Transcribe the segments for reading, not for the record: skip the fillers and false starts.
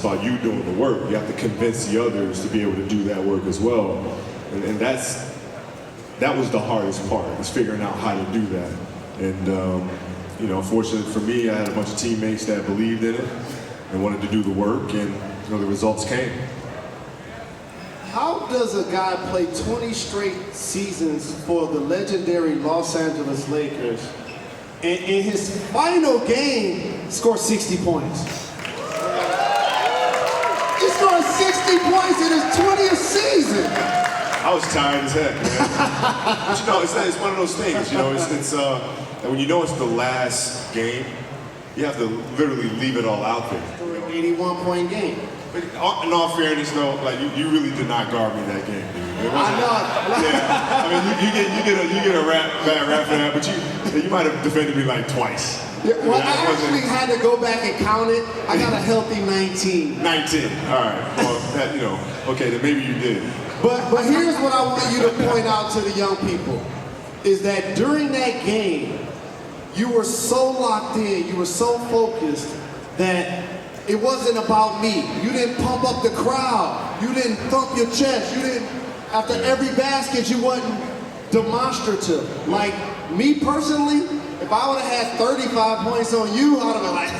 about you doing the work. You have to convince the others to be able to do that work as well. And that was the hardest part, is figuring out how to do that. And you know, fortunately for me, I had a bunch of teammates that believed in it and wanted to do the work, and you know, the results came. How does a guy play 20 straight seasons for the legendary Los Angeles Lakers and in his final game score 60 points? He scored 60 points in his 20th season. I was tired as heck, man. But you know, it's one of those things. You know, it's when you know it's the last game, you have to literally leave it all out there. 81-point game. But in all fairness, though, like you really did not guard me that game, dude. It I know. Yeah, I mean, you get a bad rap for that, but you might have defended me like twice. Yeah, well, I actually had to go back and count it. I got a healthy 19. 19. All right. Well, that, you know, okay, then maybe you did. But here's what I want you to point out to the young people, is that during that game, you were so locked in, you were so focused that it wasn't about me. You didn't pump up the crowd. You didn't thump your chest. You didn't, after every basket, you wasn't demonstrative. Like me personally, if I would have had 35 points on you, I would have been like,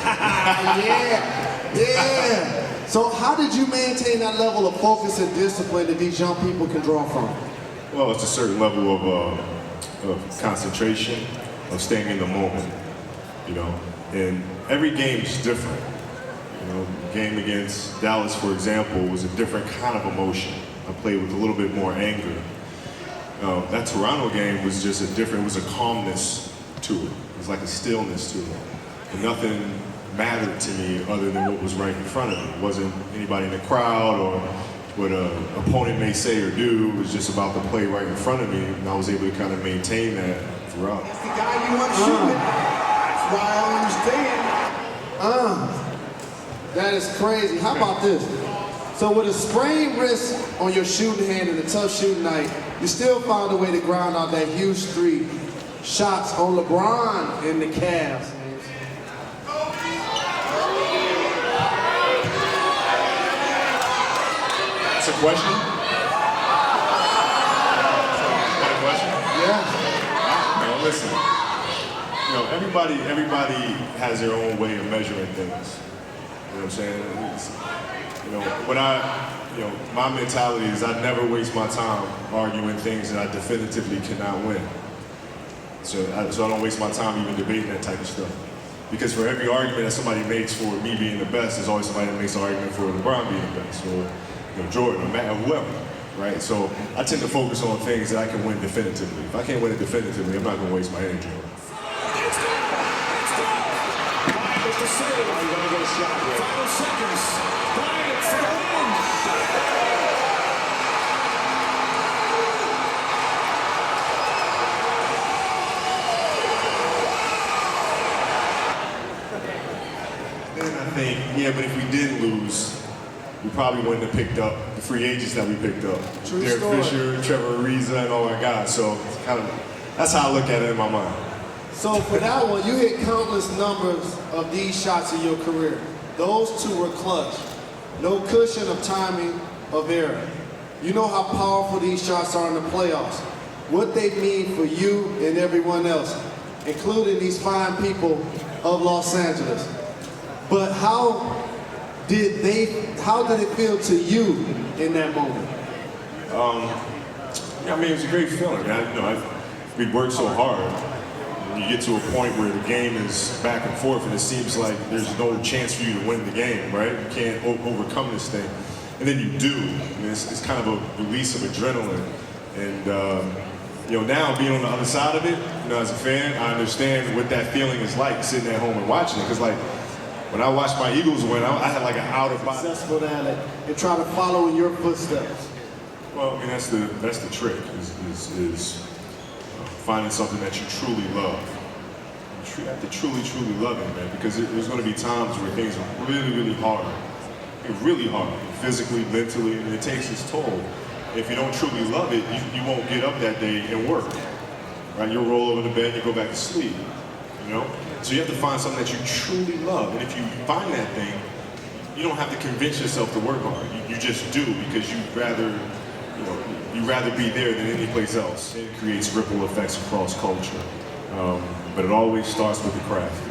yeah. So how did you maintain that level of focus and discipline that these young people can draw from? Well, it's a certain level of concentration, of staying in the moment, you know. And every game is different. You know, the game against Dallas, for example, was a different kind of emotion. I played with a little bit more anger. That Toronto game was just it was a calmness to it. It was like a stillness to it. And nothing mattered to me other than what was right in front of me. It wasn't anybody in the crowd or what an opponent may say or do. It was just about the play right in front of me, and I was able to kind of maintain that throughout. That's the guy you want shooting. That's why I understand. That is crazy. How about this? So with a sprained wrist on your shooting hand and a tough shooting night, you still found a way to ground out that huge 3 shots on LeBron and the Cavs. That's a question? Is that a question? Yeah. No, listen. You know, everybody has their own way of measuring things. You know what I'm saying? You know, my mentality is I never waste my time arguing things that I definitively cannot win. So I don't waste my time even debating that type of stuff. Because for every argument that somebody makes for me being the best, there's always somebody that makes an argument for LeBron being the best, or you know, Jordan, or Matt, or whoever, right? So I tend to focus on things that I can win definitively. If I can't win it definitively, I'm not going to waste my energy on it. Final seconds. Bryant for the win. Then I think, yeah, but if we did lose, we probably wouldn't have picked up the free agents that we picked up. True Derek story. Fisher, Trevor Ariza, and all that guys. So it's kind of, that's how I look at it in my mind. So for that one, you hit countless numbers of these shots in your career. Those 2 were clutch. No cushion of timing of error. You know how powerful these shots are in the playoffs. What they mean for you and everyone else, including these fine people of Los Angeles. But how did it feel to you in that moment? Yeah, I mean, it was a great feeling. We worked so hard. You get to a point where the game is back and forth, and it seems like there's no chance for you to win the game, right? You can't overcome this thing, and then you do. I mean, it's kind of a release of adrenaline, and you know, now being on the other side of it, you know, as a fan, I understand what that feeling is like sitting at home and watching it. Because like when I watched my Eagles win, I had like an out of body. Successful at it and try to follow in your footsteps. Well, I mean, that's the trick is finding something that you truly love. You have to truly love it, man, because there's going to be times where things are really hard. Really hard, physically, mentally, and it takes its toll. If you don't truly love it, you won't get up that day and work. Right? You'll roll over the bed and you go back to sleep. You know? So you have to find something that you truly love. And if you find that thing, you don't have to convince yourself to work hard. You just do because you'd rather be there than any place else. It creates ripple effects across culture. But it always starts with the craft.